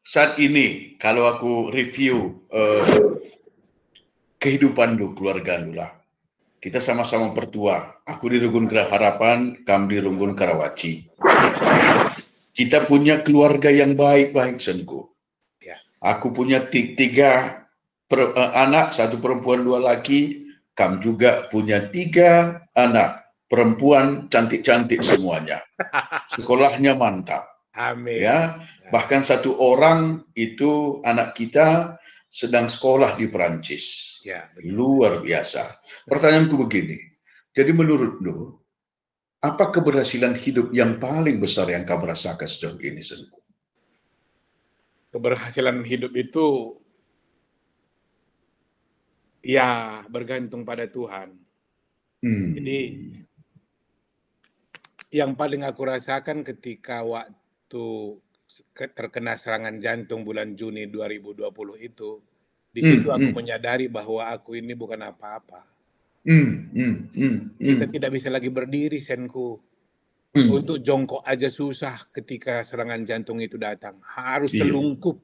saat ini kalau aku review kehidupan lu, keluarga lu lah. Kita sama-sama pertua. Aku di Runggun Gerak Harapan, kamu di Runggun Karawaci. Kita punya keluarga yang baik-baik, Senku. Ya. Aku punya tiga anak, satu perempuan, dua laki. Kamu juga punya 3 anak, perempuan cantik-cantik semuanya. Sekolahnya mantap. Amin. Ya, bahkan satu orang itu anak kita sedang sekolah di Perancis. Ya, betul. Luar biasa. Pertanyaanku begini. Jadi menurut lu, apa keberhasilan hidup yang paling besar yang kamu rasakan sejauh ini, Senku? Keberhasilan hidup itu ya bergantung pada Tuhan. Jadi yang paling aku rasakan ketika waktu terkena serangan jantung bulan Juni 2020 itu, di situ aku menyadari bahwa aku ini bukan apa-apa. Kita tidak bisa lagi berdiri, Senku. Untuk jongkok aja susah ketika serangan jantung itu datang. Harus telungkup.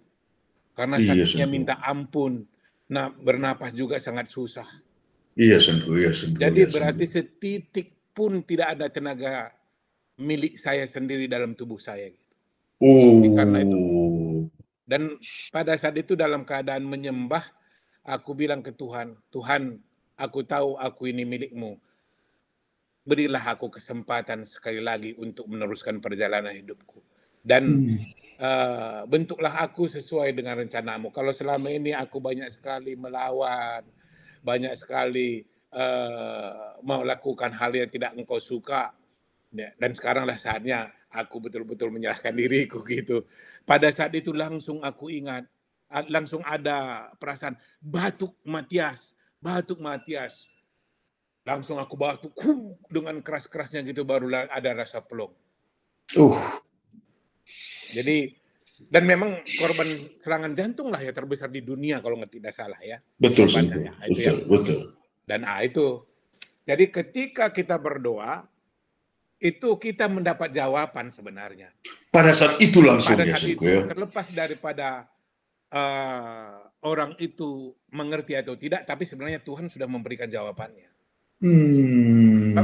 Karena sakitnya minta ampun. Nah, bernapas juga sangat susah. Iya, Senku. Jadi berarti setitik pun tidak ada tenaga milik saya sendiri dalam tubuh saya. Karena itu. Dan pada saat itu dalam keadaan menyembah, aku bilang ke Tuhan, Tuhan, aku tahu aku ini milikmu. Berilah aku kesempatan sekali lagi untuk meneruskan perjalanan hidupku. Dan bentuklah aku sesuai dengan rencanamu. Kalau selama ini aku banyak sekali melawan, banyak sekali melakukan hal yang tidak engkau suka, dan sekaranglah saatnya aku betul-betul menyerahkan diriku gitu. Pada saat itu langsung aku ingat, langsung ada perasaan batuk Matias. Langsung aku batuk dengan keras-kerasnya gitu, barulah ada rasa plong. Jadi, dan memang korban serangan jantung lah ya terbesar di dunia kalau tidak salah ya. Betul, ya. betul. Dan itu. Jadi ketika kita berdoa, itu kita mendapat jawaban sebenarnya. Pada saat itu langsung pada saat itu, terlepas daripada orang itu mengerti atau tidak, tapi sebenarnya Tuhan sudah memberikan jawabannya.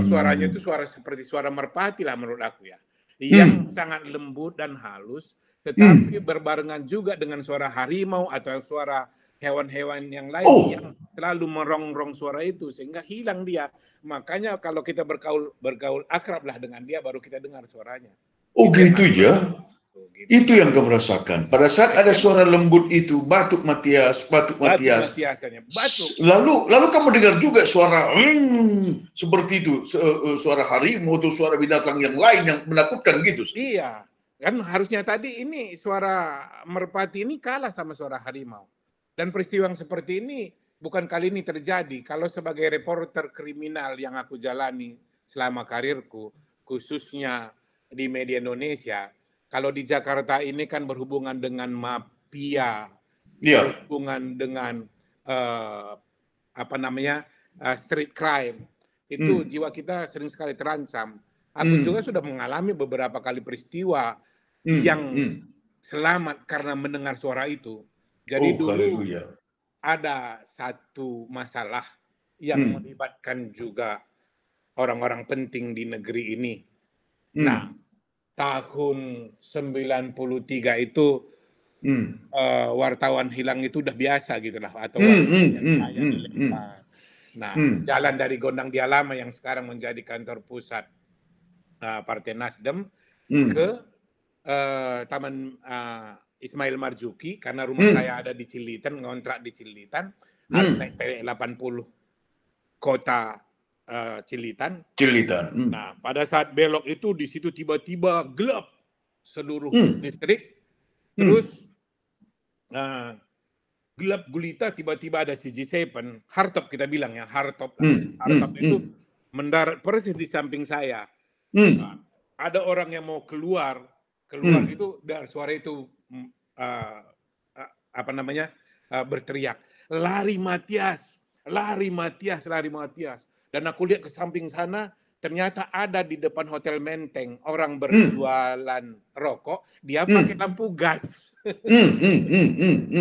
Suaranya itu suara seperti suara merpati lah menurut aku ya. Yang sangat lembut dan halus, tetapi berbarengan juga dengan suara harimau atau suara hewan-hewan yang lain yang selalu merongrong suara itu sehingga hilang dia. Makanya kalau kita bergaul akrablah dengan dia baru kita dengar suaranya. Gitu ya. Itu yang kamu rasakan. Pada saat ada suara lembut itu, batuk Matias. Lalu kamu dengar juga suara seperti itu, suara harimau atau suara binatang yang lain yang menakutkan gitu. Iya, kan harusnya tadi ini suara merpati ini kalah sama suara harimau. Dan peristiwa yang seperti ini bukan kali ini terjadi. Kalau sebagai reporter kriminal yang aku jalani selama karirku, khususnya di media Indonesia, kalau di Jakarta ini kan berhubungan dengan mafia, berhubungan dengan street crime, itu jiwa kita sering sekali terancam. Aku juga sudah mengalami beberapa kali peristiwa yang selamat karena mendengar suara itu. Jadi dulu ada satu masalah yang melibatkan juga orang-orang penting di negeri ini. Nah, tahun 93 itu wartawan hilang itu udah biasa gitu lah, atau yang dilempar. Nah, jalan dari Gondang Dia Lama yang sekarang menjadi kantor pusat Partai Nasdem ke Taman Ismail Marzuki, karena rumah saya ada di Cilitan, ngontrak di Cilitan, harus naik PL 80 kota Cilitan. Nah, pada saat belok itu di situ tiba-tiba gelap seluruh distrik, terus gelap gulita, tiba-tiba ada CG7, hardtop kita bilang ya, hardtop itu mendarat persis di samping saya. Ada orang yang mau keluar itu dari suara itu berteriak, lari Matias. Dan aku lihat ke samping sana, ternyata ada di depan Hotel Menteng orang berjualan rokok, dia pakai lampu gas.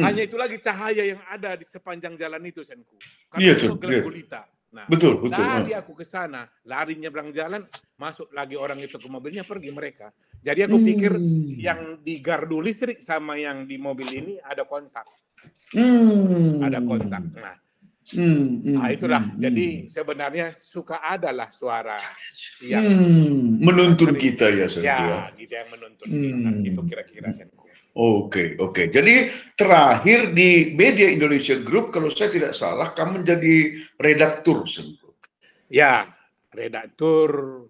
Hanya itu lagi cahaya yang ada di sepanjang jalan itu, Senku. Karena Iya, semua Sen. gelap Iya. gulita. Nah, Betul, betul. lari aku ke sana, lari nyebrang jalan, masuk lagi orang itu ke mobilnya, pergi mereka. Jadi aku pikir yang di gardu listrik sama yang di mobil ini ada kontak. Ada kontak. Nah, itulah. Jadi sebenarnya suka adalah suara yang Menuntun sering, kita ya, Senku ya. ya, gitu, yang menuntun kita. Itu kira-kira, Senku. Oke, oke. Jadi terakhir di Media Indonesia Group, kalau saya tidak salah, kamu menjadi redaktur, Senku. Ya, redaktur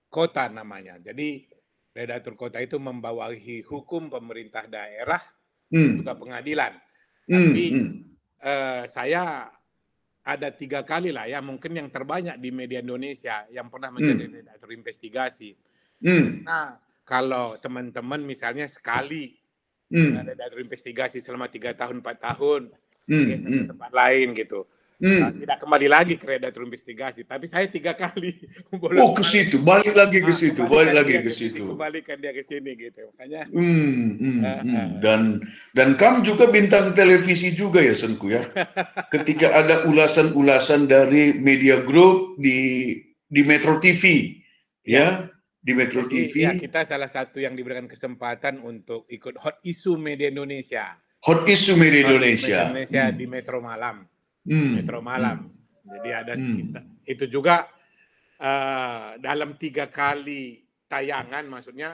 kota namanya. Jadi redaktur kota itu membawahi hukum pemerintah daerah, juga pengadilan. Tapi saya ada 3 kali lah ya, mungkin yang terbanyak di media Indonesia yang pernah menjadi redaktur investigasi. Nah, kalau teman-teman misalnya sekali redaktur investigasi selama 3 tahun, 4 tahun, geser ke tempat lain gitu. Tidak kembali lagi ke redaktur investigasi, tapi saya 3 kali Oh, ke situ, balik lagi ke situ, balik lagi ke situ. Kembalikan dia ke sini gitu. Makanya dan kamu juga bintang televisi juga ya, Senku ya. Ketika ada ulasan-ulasan dari Media Group di Metro TV, ya, di Metro jadi, TV. ya, kita salah satu yang diberikan kesempatan untuk ikut Hot Issue Media Indonesia. Hot Issue Media Indonesia. Di Metro Malam. Metro Malam. Jadi ada sekitar itu juga dalam 3 kali tayangan, maksudnya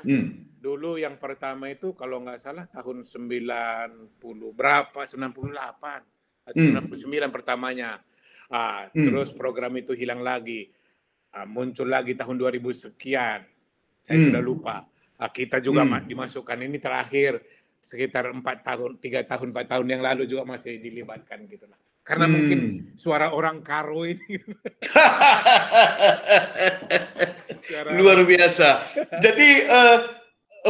dulu yang pertama itu kalau nggak salah tahun 90 berapa, 98 atau 99 pertamanya. Terus program itu hilang lagi. Muncul lagi tahun 2000 sekian. Saya sudah lupa. Kita juga dimasukkan ini terakhir sekitar 4 tahun, 3 tahun, 4 tahun yang lalu juga masih dilibatkan gitu lah. Karena mungkin suara orang Karo ini. Luar biasa. Jadi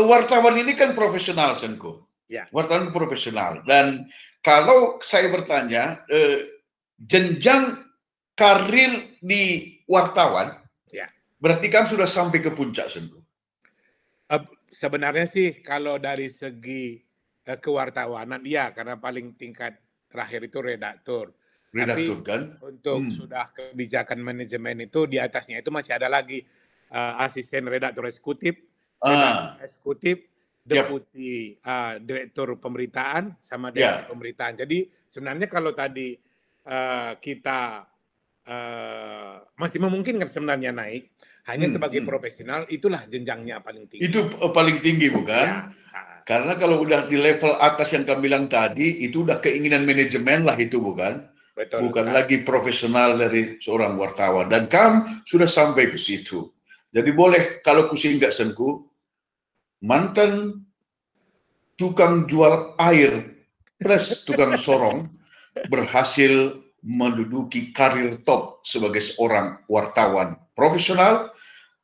wartawan ini kan profesional, Senko. Ya. Wartawan profesional. Dan kalau saya bertanya, jenjang karir di wartawan, ya, berarti kan sudah sampai ke puncak, Senko. Sebenarnya sih kalau dari segi kewartawanan, ya, karena paling tingkat terakhir itu redaktur. Tapi kan? untuk sudah kebijakan manajemen itu di atasnya itu masih ada lagi asisten redaktur eksekutif, redaktur eksekutif, deputi direktur pemberitaan sama direktur pemberitaan. Jadi sebenarnya kalau tadi kita masih memungkinkan sebenarnya naik, hanya sebagai profesional itulah jenjangnya paling tinggi. Itu paling tinggi bukan? Ya. Karena kalau udah di level atas yang kamu bilang tadi, itu udah keinginan manajemen lah itu bukan? Betul, bukan lagi profesional dari seorang wartawan. Dan kamu sudah sampai ke situ. Jadi boleh kalau kusinggah, Senku, mantan tukang jual air plus tukang sorong berhasil menduduki karir top sebagai seorang wartawan profesional.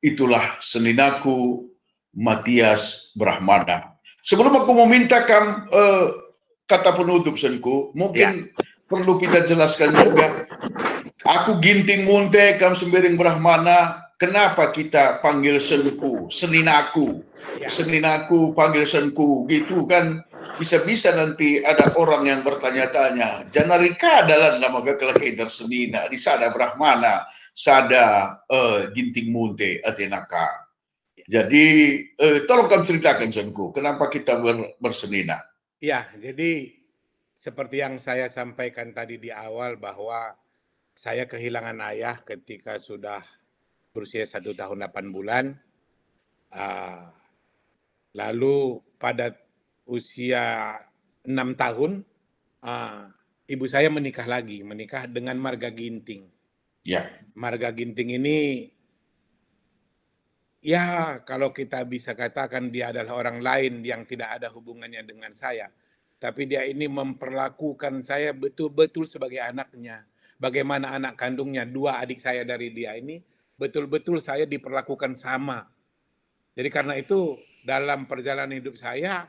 Itulah seninaku Matias Brahmana. Sebelum aku meminta kamu kata penutup, Senku, mungkin perlu kita jelaskan juga. Aku Ginting Munte, kamu Sembiring Brahmana. Kenapa kita panggil Senku, seninaku, seninaku panggil Senku, gitu kan? Bisa-bisa nanti ada orang yang bertanya-tanya, Janarika adalah nama kekelaki tersenina, di sada Brahmana, sada Ginting Munte, Atenaka. Jadi tolong kamu ceritakan, Senku, kenapa kita bersenina? Ya, jadi seperti yang saya sampaikan tadi di awal bahwa saya kehilangan ayah ketika sudah berusia 1 tahun 8 bulan. Lalu pada usia 6 tahun, ibu saya menikah dengan Marga Ginting. Ya. Marga Ginting ini, ya kalau kita bisa katakan dia adalah orang lain yang tidak ada hubungannya dengan saya. Tapi dia ini memperlakukan saya betul-betul sebagai anaknya. Bagaimana anak kandungnya, 2 adik saya dari dia ini, betul-betul saya diperlakukan sama. Jadi karena itu dalam perjalanan hidup saya,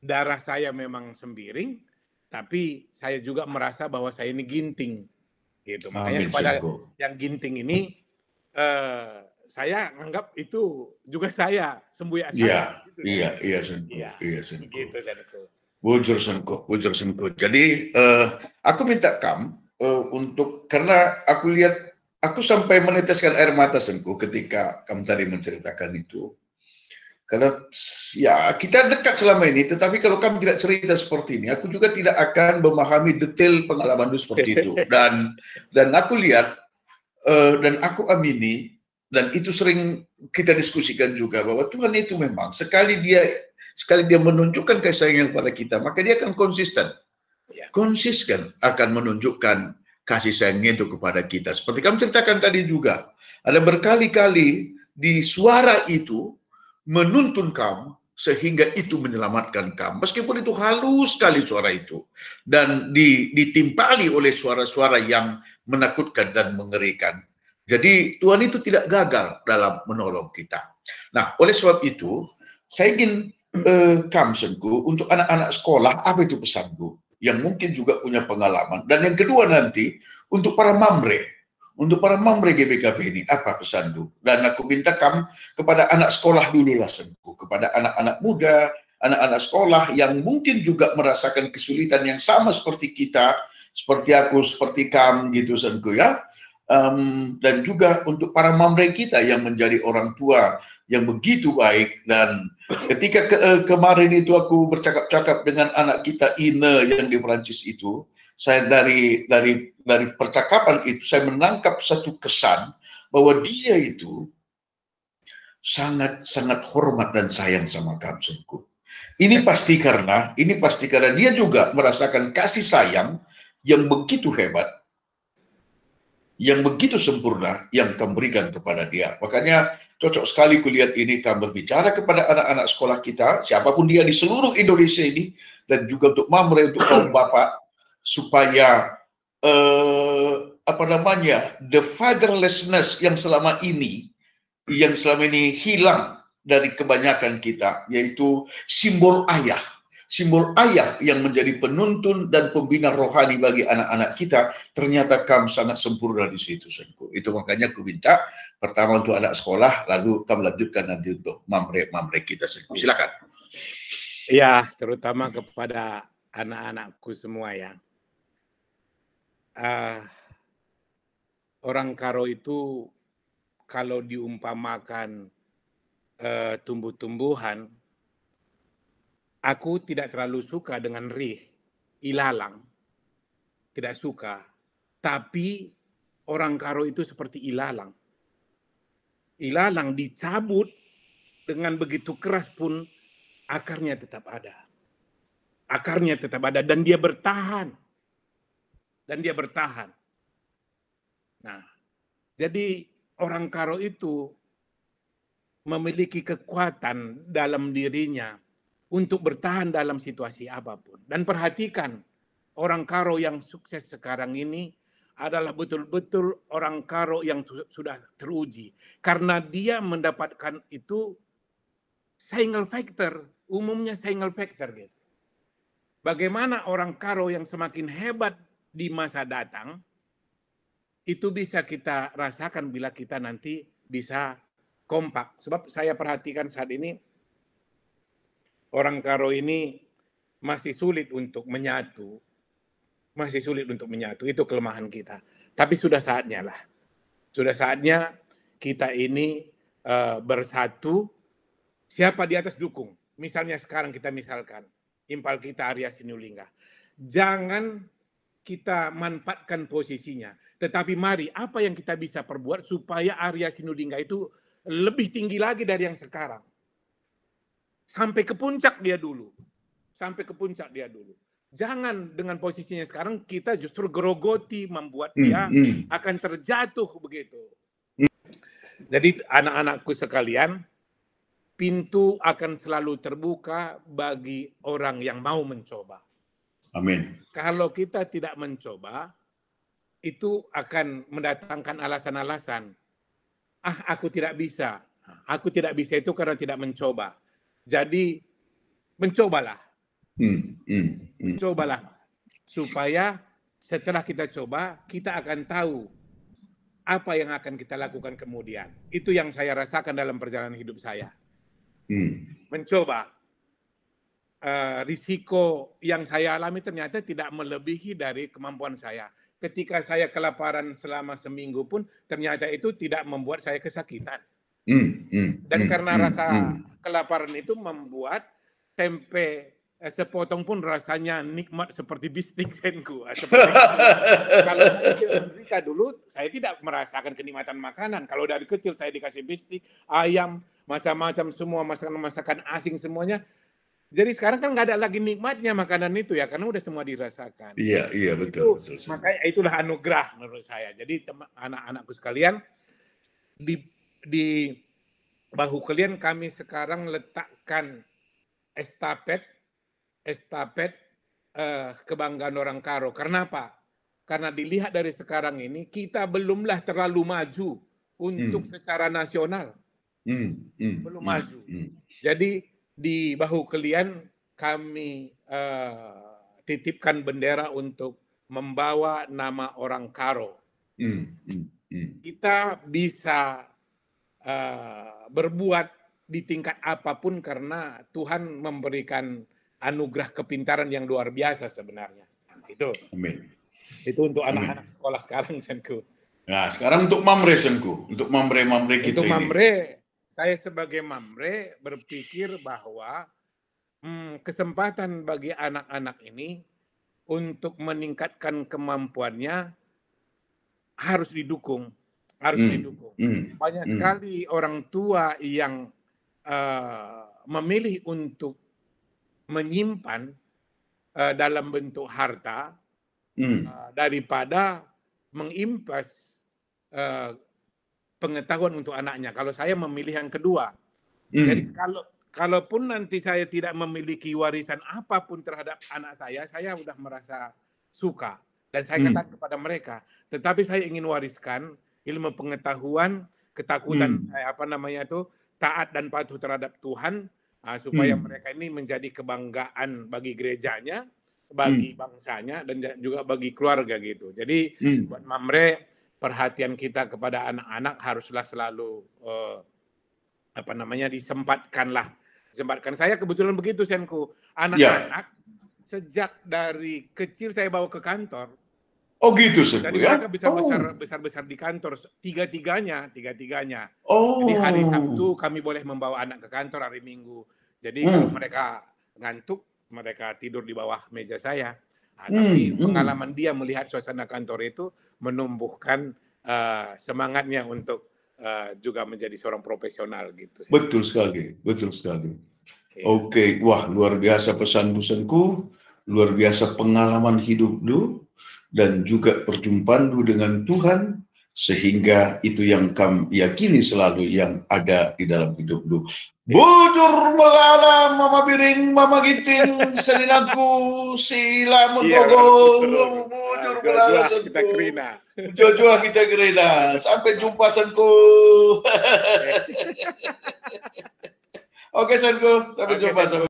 darah saya memang Sembiring, tapi saya juga merasa bahwa saya ini Ginting. Gitu. Makanya kepada yang Ginting ini, saya anggap itu juga saya, sembuya saya. Iya, Senku. Gitu, Senku. Bujur Senko. Jadi aku minta Kam untuk, karena aku lihat, aku sampai meneteskan air mata Senko ketika kamu tadi menceritakan itu. Karena ya kita dekat selama ini, tetapi kalau kamu tidak cerita seperti ini, aku juga tidak akan memahami detail pengalaman itu seperti itu. Dan aku lihat dan aku amini, dan itu sering kita diskusikan juga, bahwa Tuhan itu memang sekali dia menunjukkan kasih sayang kepada kita, maka dia akan konsisten akan menunjukkan kasih sayangnya itu kepada kita. Seperti kamu ceritakan tadi juga, ada berkali-kali di suara itu menuntun kamu sehingga itu menyelamatkan kamu. Meskipun itu halus sekali suara itu dan ditimpali oleh suara-suara yang menakutkan dan mengerikan. Jadi Tuhan itu tidak gagal dalam menolong kita. Nah, oleh sebab itu saya ingin Senku, untuk anak-anak sekolah, apa itu pesanku? Yang mungkin juga punya pengalaman. Dan yang kedua nanti, untuk para mamre. Untuk para mamre GBKP ini, apa pesanku? Dan aku minta kamu kepada anak sekolah dulu lah, Senku. Kepada anak-anak muda, anak-anak sekolah yang mungkin juga merasakan kesulitan yang sama seperti kita, seperti aku, seperti kamu gitu, Senku ya. Dan juga untuk para mamre kita yang menjadi orang tua yang begitu baik. Dan ketika kemarin itu aku bercakap-cakap dengan anak kita Ine yang di Perancis itu, saya dari percakapan itu saya menangkap satu kesan bahwa dia itu sangat hormat dan sayang sama Kamsunku. Ini pasti karena dia juga merasakan kasih sayang yang begitu hebat, yang begitu sempurna yang kamu berikan kepada dia. Makanya cocok sekali kulihat ini kamu berbicara kepada anak-anak sekolah kita, siapapun dia di seluruh Indonesia ini, dan juga untuk mamre, untuk kaum bapak, supaya the fatherlessness yang selama ini hilang dari kebanyakan kita, yaitu simbol ayah yang menjadi penuntun dan pembina rohani bagi anak-anak kita, ternyata kamu sangat sempurna di situ, Senko. Itu makanya aku minta pertama untuk anak sekolah, lalu kamu lanjutkan nanti untuk mamre kita, Senko. Silakan. Ya, terutama kepada anak-anakku semua ya. Orang Karo itu kalau diumpamakan tumbuh-tumbuhan, aku tidak terlalu suka dengan rih, ilalang. Tidak suka. Tapi orang Karo itu seperti ilalang. Ilalang dicabut dengan begitu keras pun akarnya tetap ada. Akarnya tetap ada dan dia bertahan. Nah, jadi orang Karo itu memiliki kekuatan dalam dirinya untuk bertahan dalam situasi apapun. Dan perhatikan, orang Karo yang sukses sekarang ini adalah betul-betul orang Karo yang sudah teruji. Karena dia mendapatkan itu single factor, umumnya single factor gitu. Bagaimana orang Karo yang semakin hebat di masa datang, itu bisa kita rasakan bila kita nanti bisa kompak. Sebab saya perhatikan saat ini, orang Karo ini masih sulit untuk menyatu. Itu kelemahan kita. Tapi sudah saatnya lah. Sudah saatnya kita ini bersatu. Siapa di atas dukung. Misalnya sekarang kita misalkan, impal kita Arya Sinulinga. Jangan kita manfaatkan posisinya. Tetapi mari, apa yang kita bisa perbuat supaya Arya Sinulinga itu lebih tinggi lagi dari yang sekarang. Sampai ke puncak dia dulu. Jangan dengan posisinya sekarang kita justru gerogoti, membuat dia akan terjatuh begitu. Jadi anak-anakku sekalian, pintu akan selalu terbuka bagi orang yang mau mencoba. Amin. Kalau kita tidak mencoba, itu akan mendatangkan alasan-alasan. Aku tidak bisa. Aku tidak bisa itu karena tidak mencoba. Jadi mencobalah. Mencobalah. Supaya setelah kita coba, kita akan tahu apa yang akan kita lakukan kemudian. Itu yang saya rasakan dalam perjalanan hidup saya. Mencoba. risiko yang saya alami ternyata tidak melebihi dari kemampuan saya. Ketika saya kelaparan selama seminggu pun ternyata itu tidak membuat saya kesakitan. Dan karena rasa kelaparan itu membuat tempe sepotong pun rasanya nikmat seperti bistik Senku. Kalau saya tidak menderita dulu, saya tidak merasakan kenikmatan makanan. Kalau dari kecil saya dikasih bistik, ayam, macam-macam semua masakan-masakan asing semuanya. Jadi sekarang kan nggak ada lagi nikmatnya makanan itu ya, karena udah semua dirasakan. Iya betul. Makanya itulah anugerah menurut saya. Jadi anak-anakku sekalian, di bahu kalian kami sekarang letakkan estafet kebanggaan orang Karo. Karena apa? Karena dilihat dari sekarang ini kita belumlah terlalu maju untuk secara nasional. Belum maju. Jadi di bahu kalian kami titipkan bendera untuk membawa nama orang Karo. Kita bisa berbuat di tingkat apapun karena Tuhan memberikan anugerah kepintaran yang luar biasa sebenarnya. Itu. Amin. Itu untuk anak-anak sekolah sekarang, Senku. Nah, sekarang untuk Mamre, Senku. Untuk Mamre kita untuk Mamre, saya sebagai Mamre berpikir bahwa kesempatan bagi anak-anak ini untuk meningkatkan kemampuannya harus didukung. Banyak sekali orang tua yang memilih untuk menyimpan dalam bentuk harta daripada mengimpas pengetahuan untuk anaknya. Kalau saya memilih yang kedua. Jadi kalaupun nanti saya tidak memiliki warisan apapun terhadap anak saya sudah merasa suka. Dan saya katakan kepada mereka, tetapi saya ingin wariskan ilmu pengetahuan, ketakutan, taat dan patuh terhadap Tuhan, supaya mereka ini menjadi kebanggaan bagi gerejanya, bagi bangsanya, dan juga bagi keluarga gitu. Jadi buat Mamre, perhatian kita kepada anak-anak haruslah selalu disempatkan. Saya kebetulan begitu, Senku. Anak-anak sejak dari kecil saya bawa ke kantor. Oh gitu, Senku. Jadi mereka bisa besar di kantor, tiga-tiganya. Jadi hari Sabtu kami boleh membawa anak ke kantor, hari Minggu. Jadi kalau mereka ngantuk, mereka tidur di bawah meja saya. Tapi pengalaman dia melihat suasana kantor itu menumbuhkan semangatnya untuk juga menjadi seorang profesional gitu. Betul sekali. Oke, wah luar biasa pesan-pesanku, luar biasa pengalaman hidup lu dan juga perjumpaan lu dengan Tuhan, sehingga itu yang kami yakini selalu yang ada di dalam hidup lu. Bujur melala, mama biring, mama giting, selinaku, sila menggogol, bujur melala, Jojoa kita gerina. Sampai jumpa, Senku. Oke, Senku. Sampai jumpa, Senku.